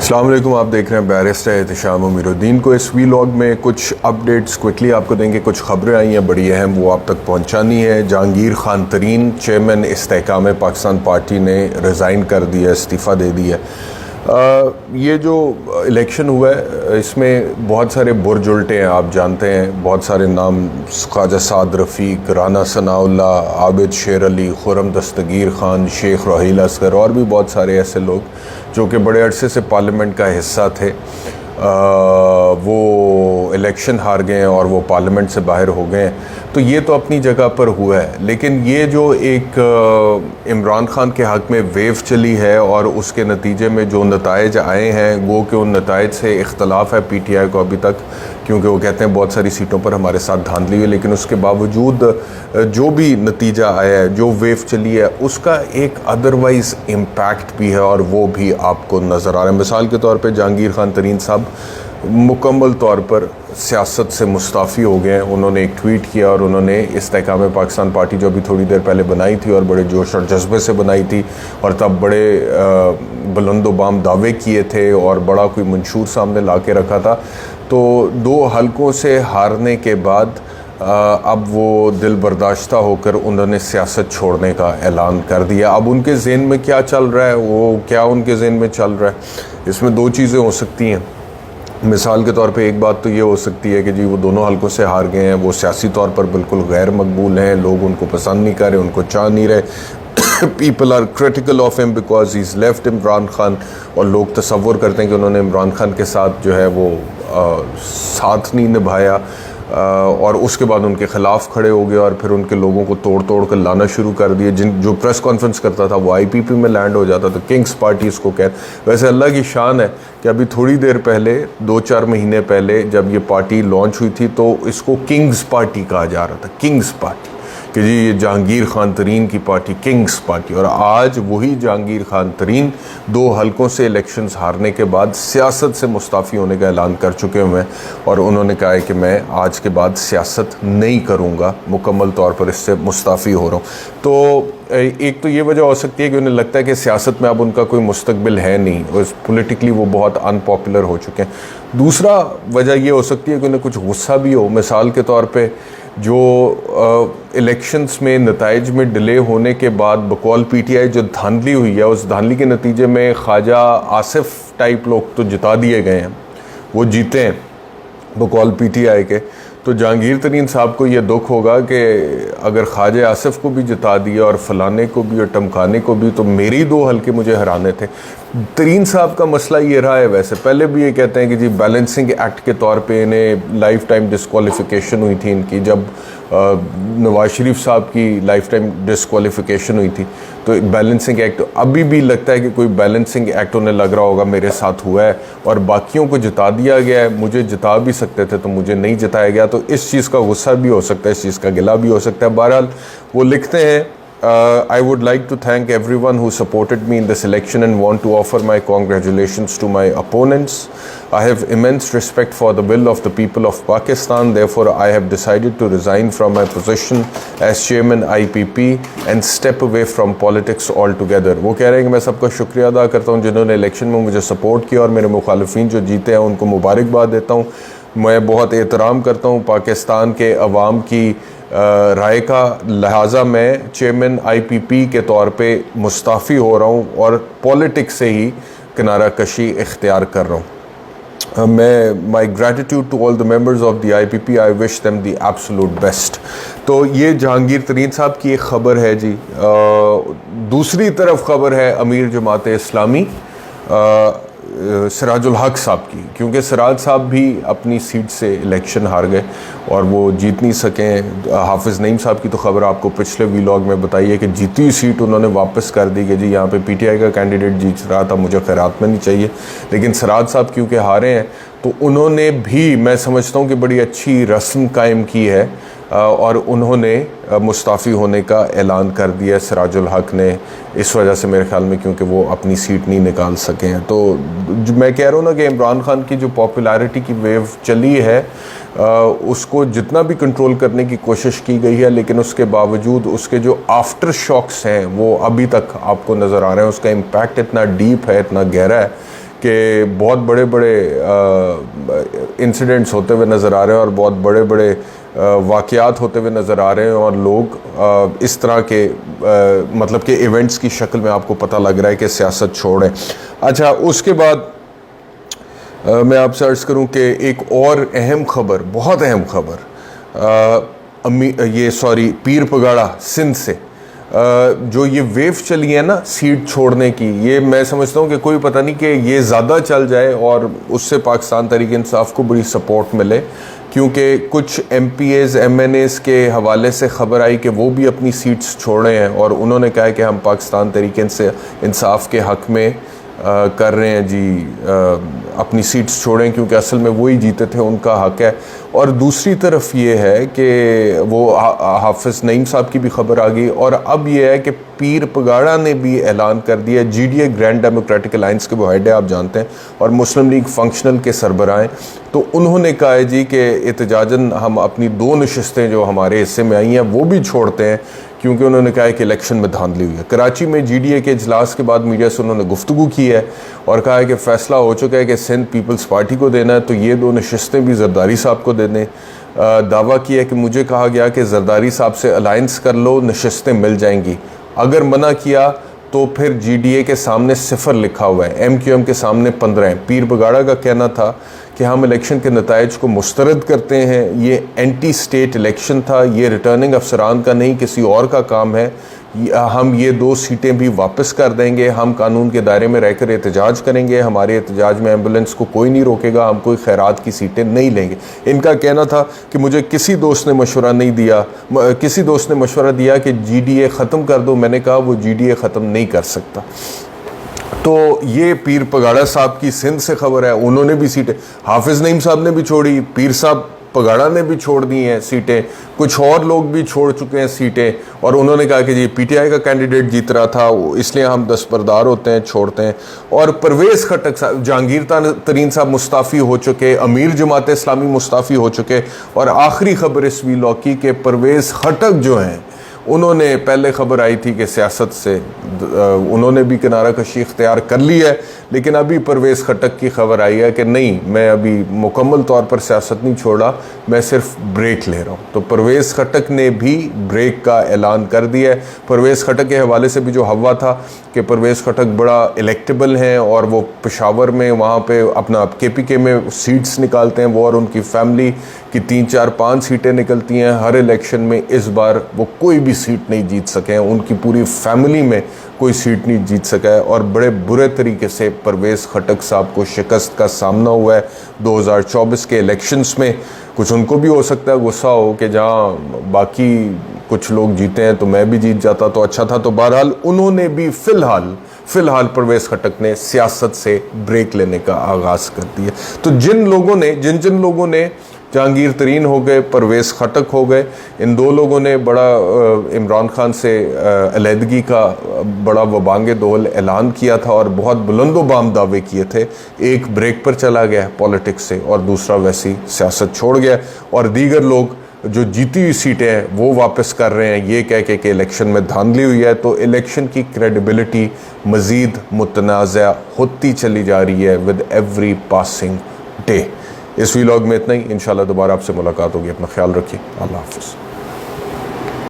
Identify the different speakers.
Speaker 1: अस्सलाम वालेकुम, आप देख रहे हैं बैरिस्टर एहतिशाम अमीरुद्दीन को। इस वीलॉग में कुछ अपडेट्स क्विकली आपको देंगे। कुछ खबरें आई हैं बड़ी अहम, वो आप तक पहुंचानी है। जहांगीर खान तरीन चेयरमैन इस्तेहकाम पाकिस्तान पार्टी ने रिज़ाइन कर दिया, इस्तीफ़ा दे दिया। ये जो इलेक्शन हुआ है इसमें बहुत सारे बुर्ज उल्टे हैं, आप जानते हैं। बहुत सारे नाम, ख्वाजा साद रफ़ीक, राना सनाउल्ला, आबिद शेर अली, खुरम दस्तगीर ख़ान, शेख रोहील असगर और भी बहुत सारे ऐसे लोग जो कि बड़े अरसे से पार्लियामेंट का हिस्सा थे, वो इलेक्शन हार गए हैं और वो पार्लियामेंट से बाहर हो गए हैं। तो ये तो अपनी जगह पर हुआ है, लेकिन ये जो एक इमरान खान के हक़ में वेव चली है और उसके नतीजे में जो नताइज आए हैं, वो कि उन नताइज से इख्तलाफ है PTI को अभी तक, क्योंकि वो कहते हैं बहुत सारी सीटों पर हमारे साथ धांधली हुई, लेकिन उसके बावजूद जो भी नतीजा आया है, जो वेव चली है, उसका एक अदरवाइज़ इम्पैक्ट भी है और वो भी आपको नज़र आ रहा है। मिसाल के तौर पे जहांगीर खान तरीन साहब मुकम्मल तौर पर सियासत से मुस्ताफ़ी हो गए हैं। उन्होंने एक ट्वीट किया और उन्होंने इस्तेहकाम पाकिस्तान पार्टी जो अभी थोड़ी देर पहले बनाई थी और बड़े जोश और जज्बे से बनाई थी और तब बड़े बुलंदोबाम दावे किए थे और बड़ा कोई मंशूर सामने ला के रखा था, तो 2 हलकों से हारने के बाद अब वो दिल बर्दाश्ता होकर उन्होंने सियासत छोड़ने का ऐलान कर दिया। अब उनके ज़हन में क्या चल रहा है, वो क्या उनके ज़हन में चल रहा है, इसमें 2 चीज़ें हो सकती हैं। मिसाल के तौर पे एक बात तो ये हो सकती है कि जी वो दोनों हलकों से हार गए हैं, वो सियासी तौर पर बिल्कुल गैर मकबूल हैं, लोग उनको पसंद नहीं कर रहे, उनको चाह नहीं रहे। People are critical of him because he is left Imran Khan, और लोग तसव्वुर करते हैं कि उन्होंने इमरान खान के साथ जो है वो साथ नहीं निभाया और उसके बाद उनके ख़िलाफ़ खड़े हो गए और फिर उनके लोगों को तोड़ तोड़ कर लाना शुरू कर दिए। जो प्रेस कॉन्फ्रेंस करता था वो IPP में लैंड हो जाता, तो किंग्स पार्टी इसको कह। वैसे अल्लाह की शान है कि अभी थोड़ी देर पहले, 2-4 महीने पहले जब ये पार्टी लॉन्च हुई थी तो इसको किंग्स पार्टी कहा जा रहा था, किंग्स पार्टी, कि जी ये जहांगीर खान तरीन की पार्टी, किंग्स पार्टी। और आज वही जहांगीर खान तरीन 2 हलकों से इलेक्शंस हारने के बाद सियासत से मुस्ताफ़ी होने का ऐलान कर चुके हुए हैं और उन्होंने कहा है कि मैं आज के बाद सियासत नहीं करूँगा, मुकम्मल तौर पर इससे मुस्ताफ़ी हो रहा हूँ। तो एक तो ये वजह हो सकती है कि उन्हें लगता है कि सियासत में अब उनका कोई मुस्तकबिल है नहीं, और पोलिटिकली वो बहुत अनपॉपुलर हो चुके हैं। दूसरा वजह ये हो सकती है कि उन्हें कुछ गुस्सा भी हो। मिसाल के तौर पे जो इलेक्शंस में नताइज में डिले होने के बाद बकौल PTI जो धांधली हुई है, उस धांधली के नतीजे में ख्वाजा आसिफ टाइप लोग तो जिता दिए गए हैं, वो जीते हैं बकौल PTI के। तो जहांगीर तरीन साहब को ये दुख होगा कि अगर ख्वाजा आसिफ को भी जिता दिया और फलाने को भी और टमकाने को भी, तो मेरी 2 हल्के मुझे हराने थे। तरीन साहब का मसला ये रहा है, वैसे पहले भी ये कहते हैं कि जी बैलेंसिंग एक्ट के तौर पे इन्हें लाइफ टाइम डिस्क्वालिफिकेशन हुई थी इनकी, जब नवाज शरीफ साहब की लाइफ टाइम डिस्क्वालिफिकेशन हुई थी। तो बैलेंसिंग एक्ट अभी भी लगता है कि कोई बैलेंसिंग एक्ट उन्हें लग रहा होगा मेरे साथ हुआ है और बाकियों को जिता दिया गया है। मुझे जिता भी सकते थे तो मुझे नहीं जिताया गया, तो इस चीज़ का गुस्सा भी हो सकता है, इस चीज़ का गिला भी हो सकता है। बहरहाल वो लिखते हैं, I would like to thank everyone who supported me in this election and want to offer my congratulations to my opponents. I have immense respect for the will of the people of Pakistan. Therefore, I have decided to resign from my position as chairman IPP and step away from politics altogether. वो कह रहे हैं कि मैं सबका शुक्रिया अदा करता हूँ जिन्होंने इलेक्शन में मुझे सपोर्ट किया और मेरे मुखालिफिन जो जीते हैं उनको मुबारकबाद देता हूँ। मैं बहुत एहतराम करता हूँ पाकिस्तान के अवाम की राय का, लिहाजा मैं चेयरमैन IPP के तौर पे मुस्ताफ़ी हो रहा हूँ और पॉलिटिक्स से ही किनारा कशी इख्तियार कर रहा हूँ। मैं my gratitude to all the members of the IPP, I wish them the absolute best. तो ये जहांगीर तरीन साहब की एक ख़बर है जी। दूसरी तरफ ख़बर है अमीर जमात इस्लामी सिराजुल हक साहब की, क्योंकि सिराज साहब भी अपनी सीट से इलेक्शन हार गए और वो जीत नहीं सके। हाफिज़ नईम साहब की तो ख़बर आपको पिछले वीलॉग में बताई है कि जीती हुई सीट उन्होंने वापस कर दी कि जी यहाँ पे PTI का कैंडिडेट जीत रहा था, मुझे खैरात में नहीं चाहिए। लेकिन सिराज साहब क्योंकि हारे हैं तो उन्होंने भी, मैं समझता हूँ कि बड़ी अच्छी रस्म कायम की है और उन्होंने मुस्ताफ़ी होने का ऐलान कर दिया सिराजुल हक ने, इस वजह से मेरे ख्याल में, क्योंकि वो अपनी सीट नहीं निकाल सके हैं। तो मैं कह रहा हूँ ना कि इमरान खान की जो पॉपुलैरिटी की वेव चली है उसको जितना भी कंट्रोल करने की कोशिश की गई है, लेकिन उसके बावजूद उसके जो आफ्टर शॉक्स हैं वो अभी तक आपको नज़र आ रहे हैं। उसका इम्पैक्ट इतना डीप है, इतना गहरा है कि बहुत बड़े बड़े इंसिडेंट्स होते हुए नज़र आ रहे हैं और बहुत बड़े बड़े वाक़यात होते हुए नज़र आ रहे हैं और लोग इस तरह के मतलब कि इवेंट्स की शक्ल में आपको पता लग रहा है कि सियासत छोड़ें। अच्छा, उसके बाद मैं आपसे अर्ज़ करूं कि एक और अहम ख़बर, बहुत अहम ख़बर, पीर पगाड़ा सिंध से जो ये वेव चली है ना सीट छोड़ने की, ये मैं समझता हूँ कि कोई पता नहीं कि ये ज़्यादा चल जाए और उससे पाकिस्तान तहरीक इंसाफ को बड़ी सपोर्ट मिले, क्योंकि कुछ MPAs MNAs के हवाले से ख़बर आई कि वो भी अपनी सीट्स छोड़ रहे हैं और उन्होंने कहा है कि हम पाकिस्तान तहरीक इंसाफ के हक़ में कर रहे हैं जी, अपनी सीट्स छोड़ें क्योंकि असल में वही जीते थे, उनका हक़ है। और दूसरी तरफ ये है कि वो हाफिज़ नईम साहब की भी खबर आ गई और अब ये है कि पीर पगाड़ा ने भी ऐलान कर दिया, GDA ग्रैंड डेमोक्रेटिक अलायंस के वो हेड है आप जानते हैं और मुस्लिम लीग फंक्शनल के सरबराह हैं, तो उन्होंने कहा है जी कि एहतजाजन हम अपनी 2 नशिस्तें जो हमारे हिस्से में आई हैं वो भी छोड़ते हैं, क्योंकि उन्होंने कहा है कि इलेक्शन में धांधली हुई है। कराची में GDA के इजलास के बाद मीडिया से उन्होंने गुफ्तगू की है और कहा है कि फ़ैसला हो चुका है कि सिंध पीपल्स पार्टी को देना है, तो ये 2 नशिस्तें भी जरदारी साहब को दे दें। दावा किया है कि मुझे कहा गया कि जरदारी साहब से अलायंस कर लो, नशिस्तें मिल जाएंगी, अगर मना किया तो फिर GDA के सामने 0 लिखा हुआ है, MQM के सामने 15 है। पीर बगाड़ा का कहना था कि हम इलेक्शन के नताइज को मुस्तरद करते हैं, ये एंटी स्टेट इलेक्शन था, ये रिटर्निंग अफसरान का नहीं किसी और का काम है, हम ये 2 सीटें भी वापस कर देंगे, हम कानून के दायरे में रहकर एहतजाज करेंगे, हमारे एहतजाज में एम्बुलेंस को कोई नहीं रोकेगा, हम कोई खैरात की सीटें नहीं लेंगे। इनका कहना था कि मुझे किसी दोस्त ने मशवरा नहीं दिया, किसी दोस्त ने मशवरा दिया कि GDA ख़त्म कर दो, मैंने कहा वो GDA ख़त्म नहीं कर सकता। तो ये पीर पगाड़ा साहब की सिंध से खबर है, उन्होंने भी सीटें, हाफिज़ नईम साहब ने भी छोड़ी, पीर साहब पगाड़ा ने भी छोड़ दी हैं सीटें, कुछ और लोग भी छोड़ चुके हैं सीटें, और उन्होंने कहा कि जी PTI का कैंडिडेट जीत रहा था इसलिए हम दस्तबरदार होते हैं, छोड़ते हैं। और परवेज़ खटक साहब, जहांगीर तरीन साहब मुस्ताफ़ी हो चुके, अमीर जमात इस्लामी मुस्ताफ़ी हो चुके, और आखिरी खबर इस वीलॉग की कि परवेज़ खटक जो हैं उन्होंने, पहले ख़बर आई थी कि सियासत से उन्होंने भी किनारा कशी इख्तियार कर ली है, लेकिन अभी परवेज़ खटक की खबर आई है कि नहीं, मैं अभी मुकम्मल तौर पर सियासत नहीं छोड़ा, मैं सिर्फ ब्रेक ले रहा हूँ। तो परवेज़ खटक ने भी ब्रेक का ऐलान कर दिया है। परवेज़ खटक के हवाले से भी जो हवा था कि परवेज़ खटक बड़ा इलेक्टेबल हैं और वो पेशावर में वहाँ पे अपना KPK में सीट्स निकालते हैं, वो और उनकी फैमिली की 3, 4, 5 सीटें निकलती हैं हर इलेक्शन में। इस बार वो कोई भी सीट नहीं जीत सके हैं, उनकी पूरी फैमिली में कोई सीट नहीं जीत सका है और बड़े बुरे तरीके से परवेज़ खटक साहब को शिकस्त का सामना हुआ है 2024 के इलेक्शंस में। कुछ उनको भी हो सकता है गुस्सा हो कि जहाँ बाकी कुछ लोग जीते हैं तो मैं भी जीत जाता तो अच्छा था। तो बहरहाल उन्होंने भी फ़िलहाल परवेज़ खटक ने सियासत से ब्रेक लेने का आगाज़ कर दिया। तो जिन लोगों ने जहांगीर तरीन हो गए, परवेज़ खटक हो गए, इन 2 लोगों ने बड़ा इमरान खान से अलहदगी का बड़ा वबांगे दोहल ऐलान किया था और बहुत बुलंदोबाम दावे किए थे। एक ब्रेक पर चला गया पॉलिटिक्स से और दूसरा वैसी सियासत छोड़ गया, और दीगर लोग जो जीती हुई सीटें हैं वो वापस कर रहे हैं ये कह के कि इलेक्शन में धांधली हुई है। तो इलेक्शन की क्रेडिबिलिटी मज़ीद मुतनाज़ा होती चली जा रही है विद एवरी पासिंग डे। इस व्लॉग में इतना ही, इंशाल्लाह दोबारा आपसे मुलाकात होगी। अपना ख्याल रखिए, अल्लाह हाफ़िज़।